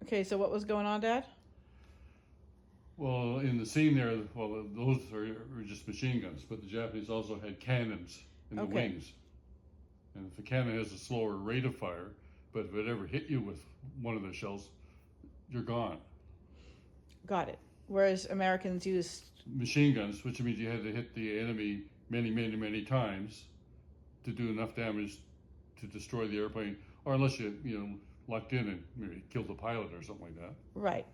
Okay, so what was going on, Dad? Well, in the scene there, well, those are just machine guns, but the Japanese also had cannons in the Okay. wings. And if the cannon has a slower rate of fire, but if it ever hit you with one of the shells, you're gone. Got it. Whereas Americans used... Machine guns, which means you had to hit the enemy many times to do enough damage to destroy the airplane, or unless you locked in and maybe killed the pilot or something like that. Right.